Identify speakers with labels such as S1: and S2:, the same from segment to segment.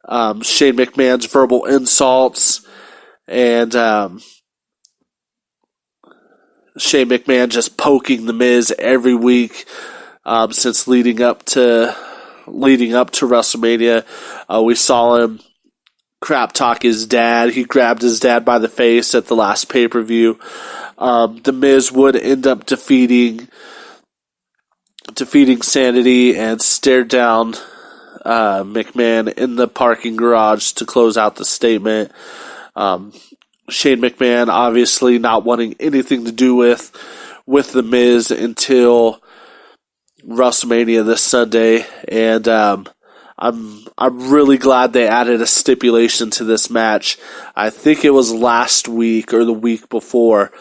S1: Shane McMahon's verbal insults, and Shane McMahon just poking The Miz every week since leading up to WrestleMania. We saw him crap talk his dad. He grabbed his dad by the face at the last pay-per-view. The Miz would end up defeating Sanity and stared down McMahon in the parking garage to close out the statement. Shane McMahon obviously not wanting anything to do with The Miz until WrestleMania this Sunday, and I'm really glad they added a stipulation to this match. I think it was last week or the week before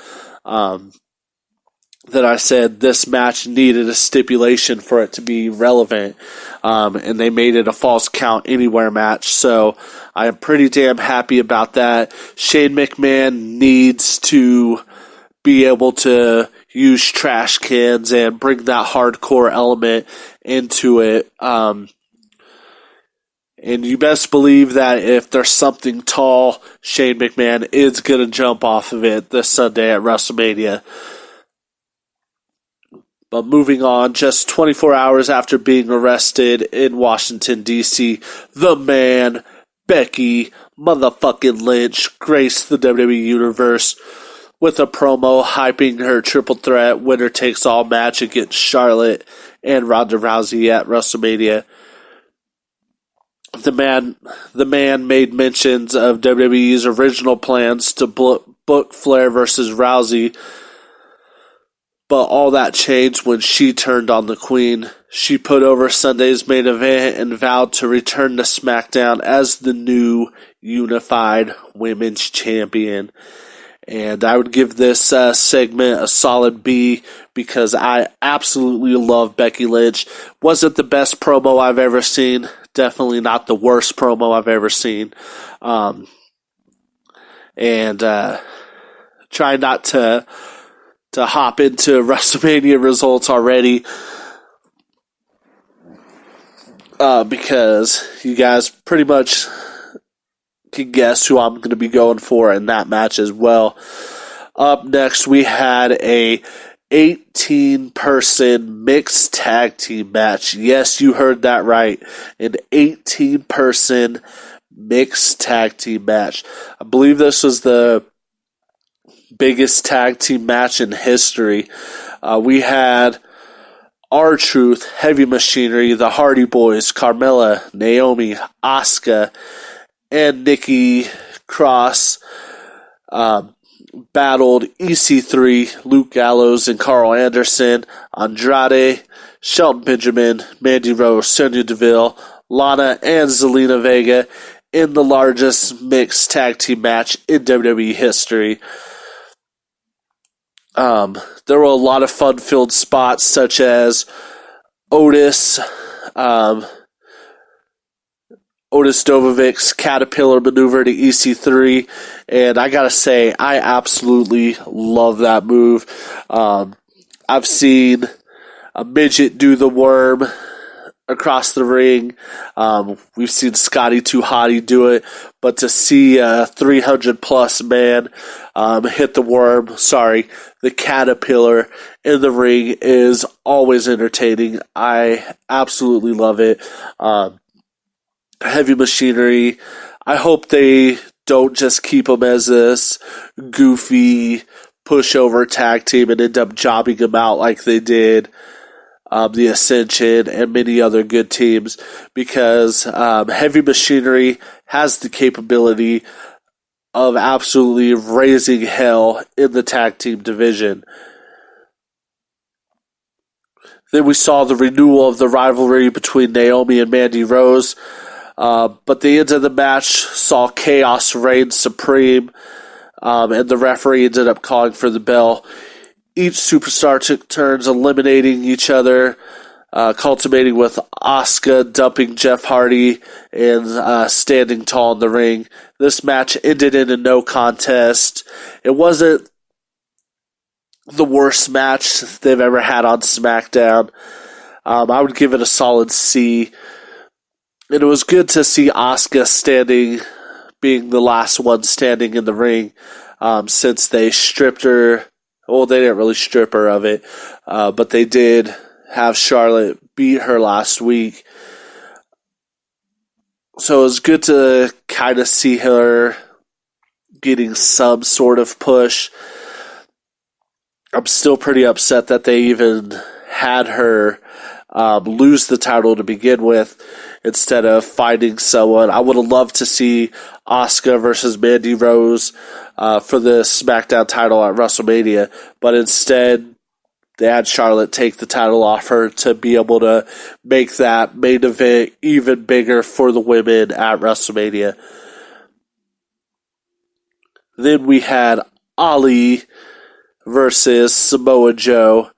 S1: that I said this match needed a stipulation for it to be relevant, and they made it a false count anywhere match, so I am pretty damn happy about that. Shane McMahon needs to be able to use trash cans and bring that hardcore element into it. And you best believe that if there's something tall, Shane McMahon is going to jump off of it this Sunday at WrestleMania. But moving on, just 24 hours after being arrested in Washington, D.C., the man, Becky motherfucking Lynch, graced the WWE Universe with a promo hyping her triple threat winner-takes-all match against Charlotte and Ronda Rousey at WrestleMania. The man made mentions of WWE's original plans to book Flair versus Rousey, but all that changed when she turned on the Queen. She put over Sunday's main event and vowed to return to SmackDown as the new unified women's champion. And I would give this segment a solid B because I absolutely love Becky Lynch. Wasn't the best promo I've ever seen. Definitely not the worst promo I've ever seen. Try not to hop into WrestleMania results already because you guys pretty much can guess who I'm going to be going for in that match as well. Up next, we had a 18-person mixed tag team match. Yes, you heard that right. An 18-person mixed tag team match. I believe this was the biggest tag team match in history. We had R-Truth, Heavy Machinery, the Hardy Boys, Carmella, Naomi, Asuka, and Nikki Cross battled EC3, Luke Gallows, and Carl Anderson, Andrade, Shelton Benjamin, Mandy Rose, Sonya Deville, Lana, and Zelina Vega in the largest mixed tag team match in WWE history. There were a lot of fun-filled spots such as Otis Dovovic's Caterpillar maneuver to EC3, and I gotta say, I absolutely love that move. I've seen a midget do the worm across the ring. We've seen Scotty 2 Hotty do it, but to see a 300-plus man hit the Caterpillar in the ring is always entertaining. I absolutely love it. Heavy Machinery, I hope they don't just keep them as this goofy pushover tag team and end up jobbing them out like they did the Ascension and many other good teams, because Heavy Machinery has the capability of absolutely raising hell in the tag team division. Then we saw the renewal of the rivalry between Naomi and Mandy Rose. But the end of the match saw chaos reign supreme, and the referee ended up calling for the bell. Each superstar took turns eliminating each other, culminating with Asuka dumping Jeff Hardy and standing tall in the ring. This match ended in a no contest. It wasn't the worst match they've ever had on SmackDown. I would give it a solid C. And it was good to see Asuka being the last one standing in the ring, since they stripped her. Well, they didn't really strip her of it, but they did have Charlotte beat her last week. So it was good to kind of see her getting some sort of push. I'm still pretty upset that they even had her lose the title to begin with instead of finding someone. I would have loved to see Asuka versus Mandy Rose for the Smackdown title at WrestleMania, but instead they had Charlotte take the title off her to be able to make that main event even bigger for the women at WrestleMania. Then we had Ali versus Samoa Joe,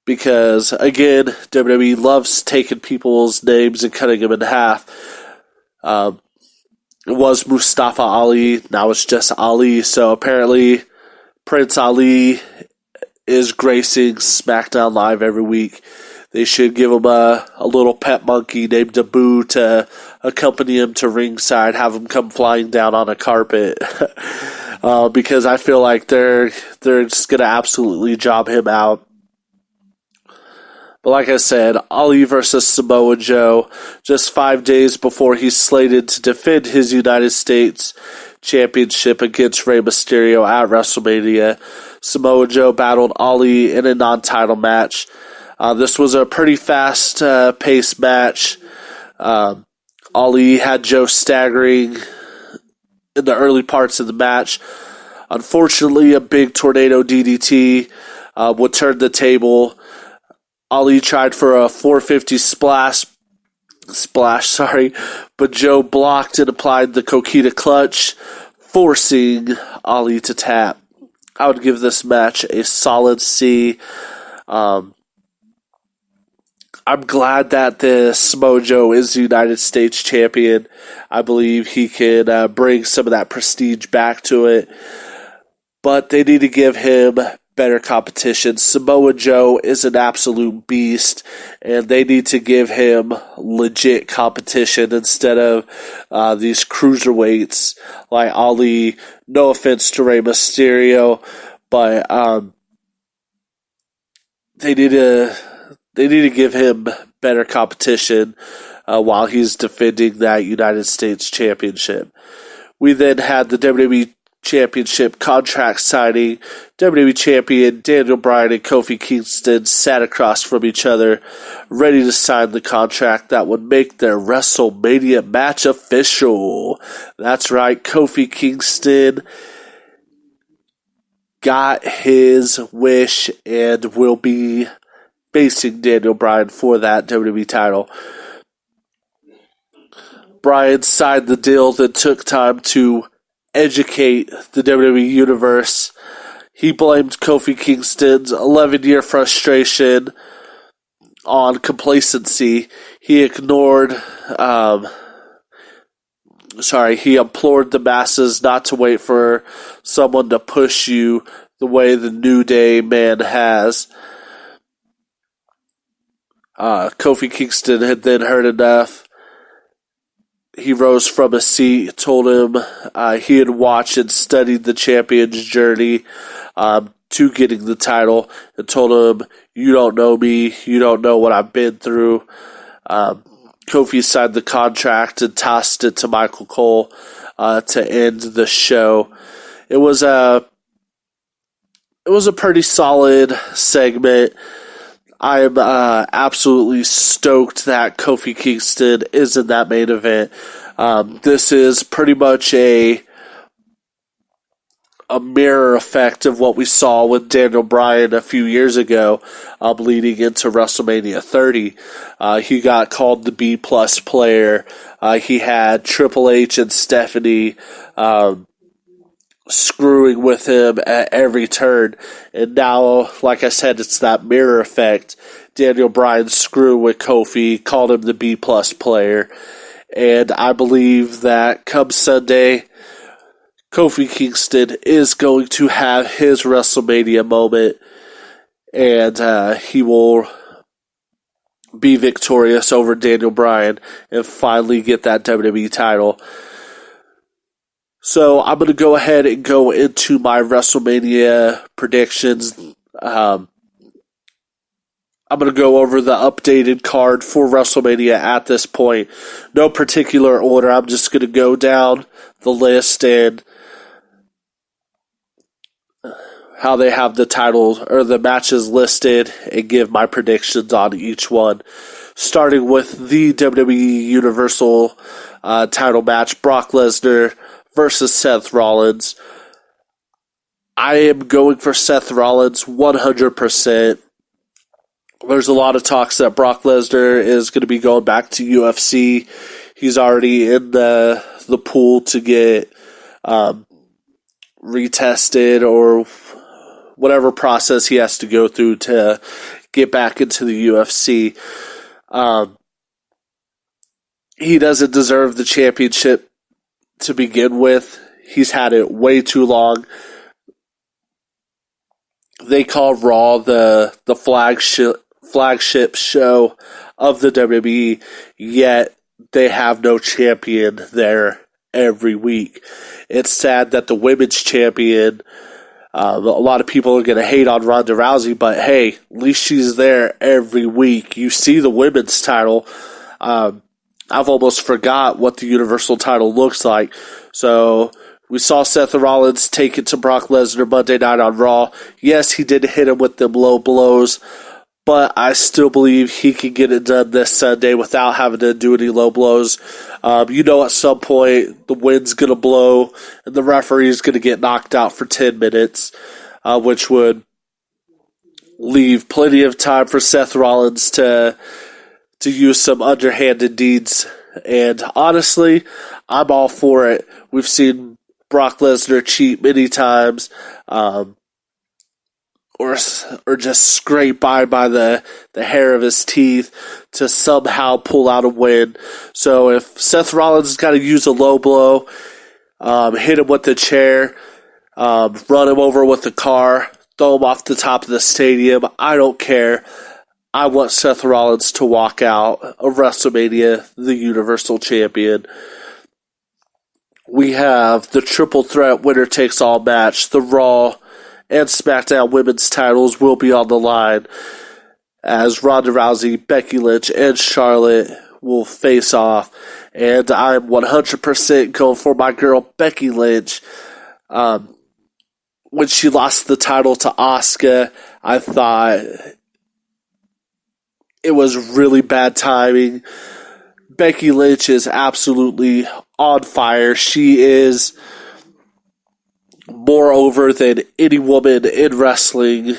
S1: because, again, WWE loves taking people's names and cutting them in half. It was Mustafa Ali, now it's just Ali, so apparently Prince Ali is gracing SmackDown Live every week. They should give him a little pet monkey named Abu to accompany him to ringside, have him come flying down on a carpet. Because I feel like they're just going to absolutely job him out. But like I said, Ali versus Samoa Joe, just 5 days before he's slated to defend his United States Championship against Rey Mysterio at WrestleMania. Samoa Joe battled Ali in a non-title match. This was a pretty fast-paced match. Ali had Joe staggering in the early parts of the match. Unfortunately, a big tornado DDT would turn the table. Ali tried for a 450 splash, but Joe blocked and applied the Coquina clutch, forcing Ali to tap. I would give this match a solid C. I'm glad that the Samoa Joe is the United States champion. I believe he can bring some of that prestige back to it. But they need to give him better competition. Samoa Joe is an absolute beast, and they need to give him legit competition instead of these cruiserweights like Ali. No offense to Rey Mysterio, but they need to give him better competition while he's defending that United States Championship. We then had the WWE Championship contract signing. WWE Champion Daniel Bryan and Kofi Kingston sat across from each other, ready to sign the contract that would make their WrestleMania match official. That's right, Kofi Kingston got his wish and will be facing Daniel Bryan for that WWE title. Bryan signed the deal, then took time to educate the WWE Universe. He blamed Kofi Kingston's 11-year frustration on complacency. He implored the masses not to wait for someone to push you the way the New Day man has. Kofi Kingston had then heard enough. He rose from his seat, told him he had watched and studied the champion's journey to getting the title, and told him, "You don't know me, you don't know what I've been through." Kofi signed the contract and tossed it to Michael Cole to end the show. It was a pretty solid segment. I am absolutely stoked that Kofi Kingston is in that main event. This is pretty much a mirror effect of what we saw with Daniel Bryan a few years ago, leading into WrestleMania 30. He got called the B-plus player. He had Triple H and Stephanie screwing with him at every turn, and now, like I said, it's that mirror effect. Daniel Bryan screwed with Kofi, called him the B-plus player, and I believe that come Sunday, Kofi Kingston is going to have his WrestleMania moment, and he will be victorious over Daniel Bryan and finally get that WWE title. So I'm going to go ahead and go into my WrestleMania predictions. I'm going to go over the updated card for WrestleMania at this point. No particular order. I'm just going to go down the list and how they have the titles or the matches listed and give my predictions on each one. Starting with the WWE Universal title match, Brock Lesnar versus Seth Rollins. I am going for Seth Rollins 100%. There's a lot of talks that Brock Lesnar is going to be going back to UFC. He's already in the pool to get retested or whatever process he has to go through to get back into the UFC. He doesn't deserve the championship to begin with. He's had it way too long. They call Raw the flagship show of the WWE, yet they have no champion there every week. It's sad that the women's champion, a lot of people are going to hate on Ronda Rousey, but hey, at least she's there every week. You see the women's title. I've almost forgot what the Universal title looks like. So we saw Seth Rollins take it to Brock Lesnar Monday night on Raw. Yes, he did hit him with them low blows, but I still believe he can get it done this Sunday without having to do any low blows. At some point the wind's going to blow and the referee's going to get knocked out for 10 minutes, which would leave plenty of time for Seth Rollins to use some underhanded deeds. And honestly, I'm all for it. We've seen Brock Lesnar cheat many times, or just scrape by the hair of his teeth to somehow pull out a win. So if Seth Rollins has got to use a low blow, hit him with the chair, run him over with the car, throw him off the top of the stadium, I don't care. I want Seth Rollins to walk out of WrestleMania the Universal Champion. We have the triple threat winner-takes-all match. The Raw and SmackDown women's titles will be on the line as Ronda Rousey, Becky Lynch, and Charlotte will face off. And I'm 100% going for my girl Becky Lynch. When she lost the title to Asuka, I thought it was really bad timing. Becky Lynch is absolutely on fire. She is more over than any woman in wrestling,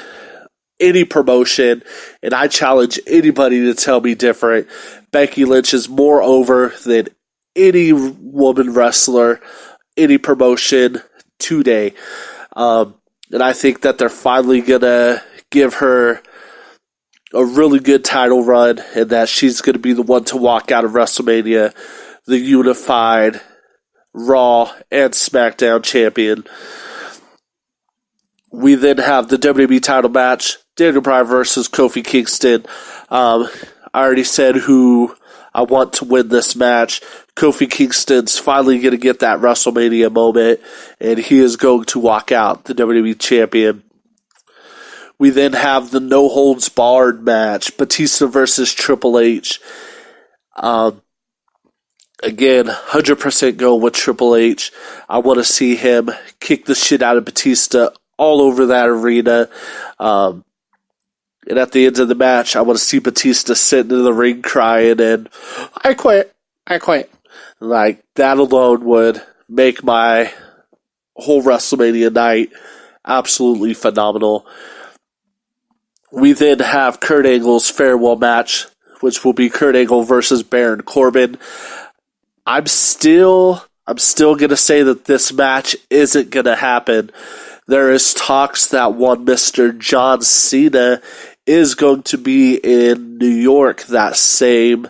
S1: any promotion, and I challenge anybody to tell me different. Becky Lynch is more over than any woman wrestler, any promotion today. And I think that they're finally going to give her a really good title run and that she's going to be the one to walk out of WrestleMania, the unified Raw and SmackDown champion. We then have the WWE title match, Daniel Bryan versus Kofi Kingston. I already said who I want to win this match. Kofi Kingston's finally going to get that WrestleMania moment, and he is going to walk out the WWE champion. We then have the no-holds-barred match, Batista versus Triple H. Again, 100% going with Triple H. I want to see him kick the shit out of Batista all over that arena. And at the end of the match, I want to see Batista sitting in the ring crying and, I quit. Like, that alone would make my whole WrestleMania night absolutely phenomenal. We then have Kurt Angle's farewell match, which will be Kurt Angle versus Baron Corbin. I'm still going to say that this match isn't going to happen. There is talks that one Mr. John Cena is going to be in New York that same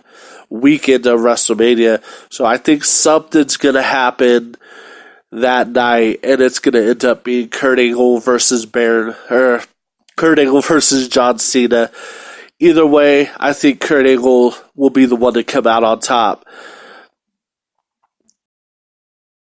S1: weekend of WrestleMania. So I think something's going to happen that night, and it's going to end up being Kurt Angle versus John Cena. Either way, I think Kurt Angle will be the one to come out on top.